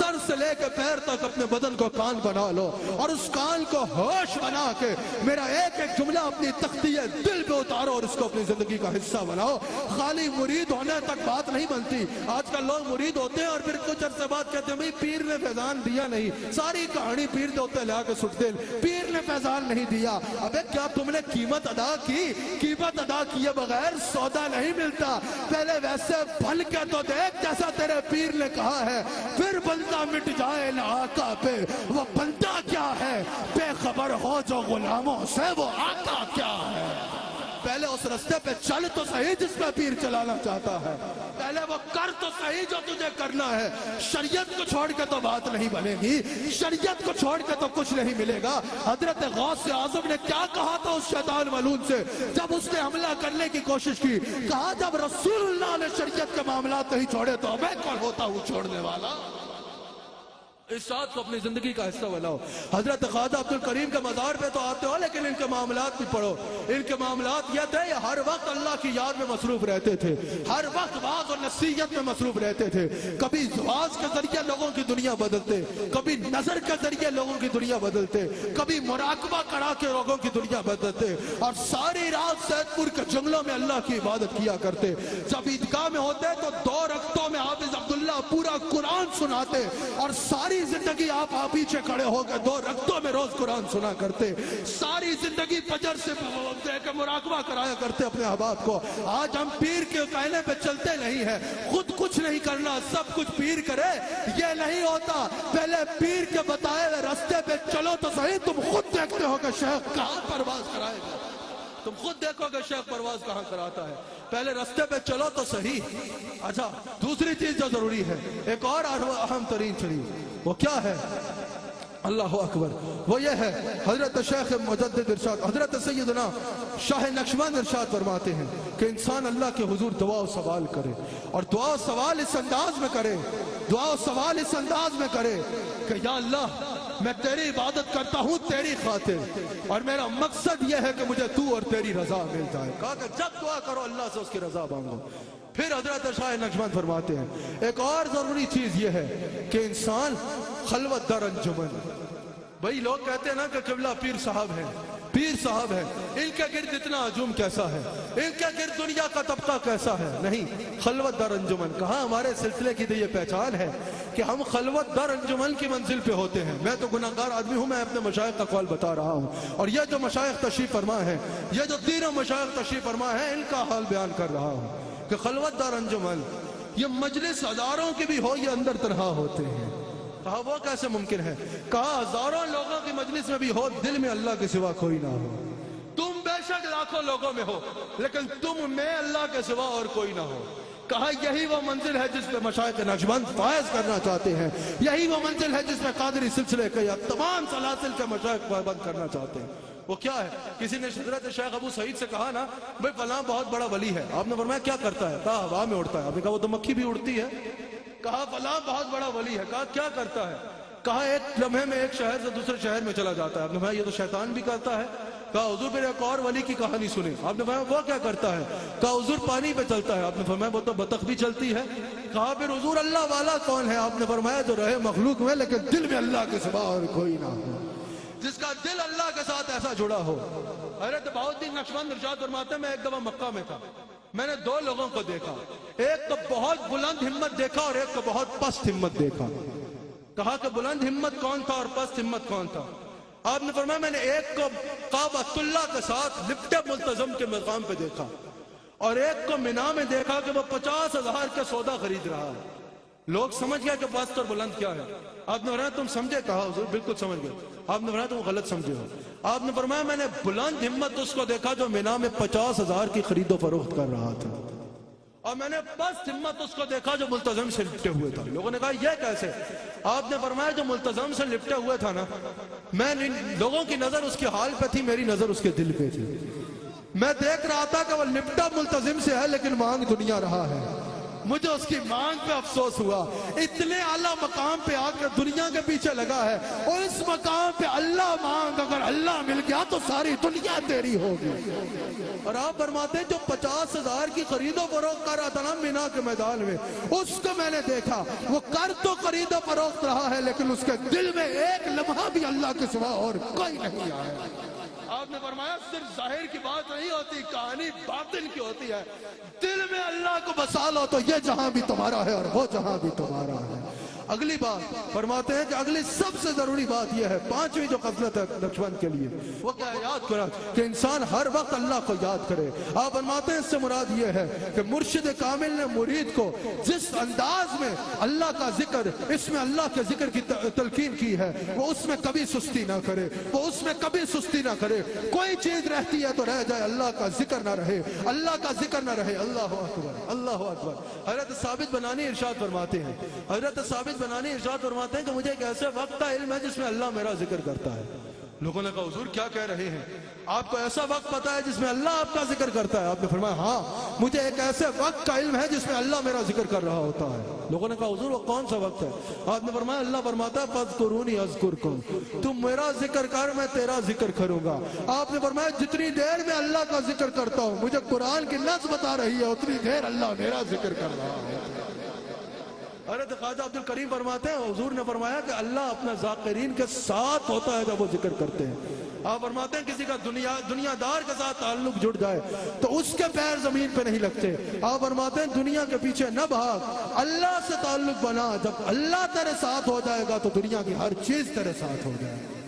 سر سے لے کے پیر تک اپنے بدن کو کان بنا لو اور اس کان کو ہوش بنا کے میرا ایک ایک جملہ اپنی تختی دل پہ اتارو اور اس کو اپنی زندگی کا حصہ بناؤ. خالی مرید ہونے تک بات نہیں بنتی. آج کل لوگ مرید ہوتے ہیں اور پھر کچھ عرصے بعد کہتے ہیں بھئی پیر نے فیضان دیا نہیں. ساری کہانی پیر دوتے لے کے سٹ دے, پیر نے فیضان نہیں دیا. ابے کیا تم نے قیمت ادا کی؟ قیمت ادا کیے بغیر سودا نہیں ملتا. پہلے ویسے بھل کے تو دیکھ جیسا تیرے پیر نے کہا ہے, پھر بندہ مٹ جائے نہ آقا پہ. وہ بندہ کیا ہے بے خبر ہو جو غلاموں سے, وہ آقا کیا ہے. پہلے اس رستے پہ چل تو صحیح جس پہ پیر چلانا چاہتا ہے. پہلے وہ کر تو صحیح جو تجھے کرنا ہے. شریعت کو چھوڑ کے تو بات نہیں بنے گی, شریعت کو چھوڑ کے تو کچھ نہیں ملے گا. حضرت غوث اعظم نے کیا کہا تھا اس شیطان ملعون سے جب اس نے حملہ کرنے کی کوشش کی؟ کہا جب رسول اللہ نے شریعت کے معاملات نہیں چھوڑے تو میں کون ہوتا ہوں چھوڑنے والا. اس ساتھ کو اپنی زندگی کا حصہ بناؤ. حضرت خواجہ عبد الکریم کے مزار پہ تو آتے ہو لیکن ان کے معاملات بھی پڑھو. ان کے معاملات یہ تھے, یہ ہر وقت اللہ کی یاد میں مصروف رہتے تھے, ہر وقت وعظ اور نصیحت میں مصروف رہتے تھے. کبھی وعظ کے ذریعے لوگوں کی دنیا بدلتے, کبھی نظر کے ذریعے لوگوں کی دنیا بدلتے, کبھی مراقبہ کرا کے لوگوں کی دنیا بدلتے, اور ساری رات سید پور کے جنگلوں میں اللہ کی عبادت کیا کرتے. جب عیدگاہ میں ہوتے تو 2 رکعتوں میں حافظ عبداللہ پورا قرآن سناتے, اور ساری زندگی آپ پیچھے کھڑے ہو گئے 2 رکعتوں میں روز قرآن سنا کرتے. ساری زندگی فجر سے مراقبہ کرایا کرتے اپنے احباب کو. آج ہم پیر کے کہنے پہ چلتے نہیں ہیں, خود کچھ نہیں کرنا, سب کچھ پیر کرے, یہ نہیں ہوتا. پہلے پیر کے بتائے ہوئے رستے پہ چلو تو صحیح. تم خود دیکھتے ہو کہ شیخ کہاں پرواز کرائے گا, تم خود دیکھو کہ شیخ پرواز کہاں کراتا ہے. پہلے رستے پہ چلو تو صحیح. اچھا دوسری چیز جو ضروری ہے, ایک اور اہم ترین چیز, وہ کیا ہے؟ اللہ اکبر. وہ یہ ہے, حضرت شیخ مجدد ارشاد, حضرت سیدنا شاہ نقشبند ارشاد فرماتے ہیں کہ انسان اللہ کے حضور دعا و سوال کرے, اور دعا و سوال اس انداز میں کرے, دعا و سوال اس انداز میں کرے کہ یا اللہ میں تیری عبادت کرتا ہوں تیری خاطر, اور میرا مقصد یہ ہے کہ مجھے تو اور تیری رضا مل جائے. کہا کہ جب دعا کرو اللہ سے اس کی رضا مانگو. پھر حضرت شاہ نقشبند فرماتے ہیں ایک اور ضروری چیز یہ ہے کہ انسان خلوت در انجمن. بھئی لوگ کہتے ہیں نا کہ قبلہ پیر صاحب ہیں, پیر صاحب ہیں, ان کے گرد اتنا ہجوم کیسا ہے, ان کے گرد دنیا کا طبقہ کیسا ہے. نہیں, خلوت در انجمن. کہاں ہمارے سلسلے کی تو یہ پہچان ہے کہ ہم خلوت در انجمن کی منزل پہ ہوتے ہیں. میں تو گناہگار آدمی ہوں, میں اپنے مشائخ کا قول بتا رہا ہوں, اور یہ جو مشائخ تشریف فرما ہیں, یہ جو تینوں مشائخ تشریف فرما ہیں, ان کا حال بیان کر رہا ہوں کہ خلوت در انجمن یہ مجلس ہزاروں کی بھی ہو, یہ اندر تنہا ہوتے ہیں. کہا وہ کیسے ممکن ہے؟ کہا ہزاروں لوگوں کی مجلس میں بھی ہو, دل میں اللہ کے سوا کوئی نہ ہو. تم بے شک لاکھوں لوگوں میں ہو لیکن تم میں اللہ کے سوا اور کوئی نہ ہو. کہا یہی وہ منزل ہے جس پہ مشائخ نقشبند فائز کرنا چاہتے ہیں, یہی وہ منزل ہے جس پہ قادری سلسلے کے یا تمام سلاسل کے مشائخ پابند کرنا چاہتے ہیں. وہ کیا ہے؟ کسی نے حضرت شیخ ابو سعید سے کہا نا بھئی فلاں بہت بڑا ولی ہے. آپ نے فرمایا کیا کرتا ہے؟ کہا ہوا میں اڑتا ہے. آپ نے کہا وہ تو مکھی بھی اڑتی ہے. کہا فلاں بہت بڑا ولی ہے. کہا کیا کرتا ہے؟ کہا ایک لمحے میں ایک شہر سے دوسرے شہر میں چلا جاتا ہے. آپ نے فرمایا یہ تو شیطان بھی کرتا ہے. کہا حضور پھر ایک اور ولی کی کہانی سنیں. آپ نے فرمایا وہ کیا کرتا ہے؟ کہا حضور پانی پہ چلتا ہے. آپ نے فرمایا وہ تو بطخ بھی چلتی ہے. کہا پھر حضور اللہ والا کون ہے؟ آپ نے فرمایا جو رہے مخلوق میں لیکن دل میں اللہ کے سوا اور کوئی نہ ہو, جس کا دل اللہ کے ساتھ ایسا جڑا ہو. حضرت بہاؤالدین نقشبند ارشاد فرماتے ہیں میں ایک دفعہ مکہ میں تھا, میں نے 2 لوگوں کو دیکھا, ایک تو بہت بلند ہمت دیکھا اور ایک کو بہت پست ہمت دیکھا. کہا کہ بلند ہمت کون تھا اور پست ہمت کون تھا؟ آپ نے فرمایا میں نے ایک کو کعبۃ اللہ کے ساتھ لپٹے ملتزم کے مقام پہ دیکھا, اور ایک کو مینا میں دیکھا کہ وہ 50,000 کا سودا خرید رہا ہے. لوگ سمجھ گیا کہ پست اور بلند کیا ہے. آپ نے فرمایا تم سمجھے؟ کہا حضور بالکل سمجھ گئے. آپ نے فرمایا تم غلط سمجھے ہو. آپ نے فرمایا میں نے بلند ہمت اس کو دیکھا جو مینا میں 50,000 کی خرید و فروخت کر رہا تھا, اور میں نے پست ہمت اس کو دیکھا جو ملتزم سے لپٹے ہوئے تھا. لوگوں نے کہا یہ کیسے؟ آپ نے فرمایا جو ملتزم سے لپٹے ہوئے تھا نا, میں لوگوں کی نظر اس کے حال پہ تھی, میری نظر اس کے دل پہ تھی. میں دیکھ رہا تھا کہ وہ لپٹا ملتزم سے ہے لیکن مانگ دنیا رہا ہے, مجھے اس کی مانگ پہ افسوس ہوا، اتنے اعلیٰ مقام پہ آ کر دنیا کے پیچھے لگا ہے، اور اس مقام پہ اللہ مانگ، اگر اللہ مل گیا تو ساری دنیا تیری ہوگی۔ اور آپ فرماتے ہیں جو 50,000 کی خرید و فروخت کر رہا تھا نا مینا کے میدان میں، اس کو میں نے دیکھا، وہ کر تو خرید و فروخت رہا ہے لیکن اس کے دل میں ایک لمحہ بھی اللہ کے سوا اور کوئی نہیں آیا۔ آپ نے فرمایا صرف ظاہر کی بات نہیں ہوتی، کہانی باطن کی ہوتی ہے۔ دل میں اللہ کو بسا لو تو یہ جہاں بھی تمہارا ہے اور وہ جہاں بھی تمہارا ہے۔ اگلی بات فرماتے ہیں کہ اگلی سب سے ضروری بات یہ ہے، پانچویں جو خصلت ہے نقشبند کے لیے، وہ کیا ہے؟ یاد کرا کہ انسان ہر وقت اللہ کو یاد کرے۔ آپ فرماتے ہیں اس سے مراد یہ ہے کہ مرشد کامل نے مرید کو جس انداز میں اللہ کا ذکر، اس میں اللہ کے ذکر کی تلقین کی ہے، وہ اس میں کبھی سستی نہ کرے، وہ اس میں کبھی سستی نہ کرے۔ کوئی چیز رہتی ہے تو رہ جائے، اللہ کا ذکر نہ رہے، اللہ کا ذکر نہ رہے۔ اللہ اکبر، اللہ اکبر۔ حضرت ثابت بنانی ارشاد فرماتے ہیں، حضرت ثابت بنانی ارشاد فرماتے ہیں کہ مجھے ایک ایسے وقت کا علم ہے جس میں اللہ میرا ذکر کرتا ہے۔ لوگوں نے کہا حضور کیا کہہ رہے ہیں؟ آپ کو ایسا وقت پتا ہے جس میں اللہ آپ کا ذکر کرتا ہے؟ آپ نے فرمایا ہاں، مجھے ایک ایسے وقت کا علم ہے جس میں اللہ میرا ذکر کر رہا ہوتا ہے۔ لوگوں نے کہا حضور وہ کون سا وقت ہے؟ آپ نے فرمایا اللہ فرماتا ہے فاذکرونی اذکرکم، تم میرا ذکر کر میں تیرا ذکر کروں گا۔ آپ نے فرمایا جتنی دیر میں اللہ کا ذکر کرتا ہوں، مجھے قرآن کی نص بتا رہی ہے اتنی دیر اللہ میرا ذکر کر رہا ہے۔ حضرت خواجہ عبد الکریم فرماتے ہیں حضور نے فرمایا کہ اللہ اپنے ذاکرین کے ساتھ ہوتا ہے جب وہ ذکر کرتے ہیں۔ آپ فرماتے ہیں کسی کا دنیا دار کے ساتھ تعلق جڑ جائے تو اس کے پیر زمین پہ نہیں لگتے۔ آپ فرماتے ہیں دنیا کے پیچھے نہ بھاگ، اللہ سے تعلق بنا، جب اللہ تیرے ساتھ ہو جائے گا تو دنیا کی ہر چیز تیرے ساتھ ہو جائے گا۔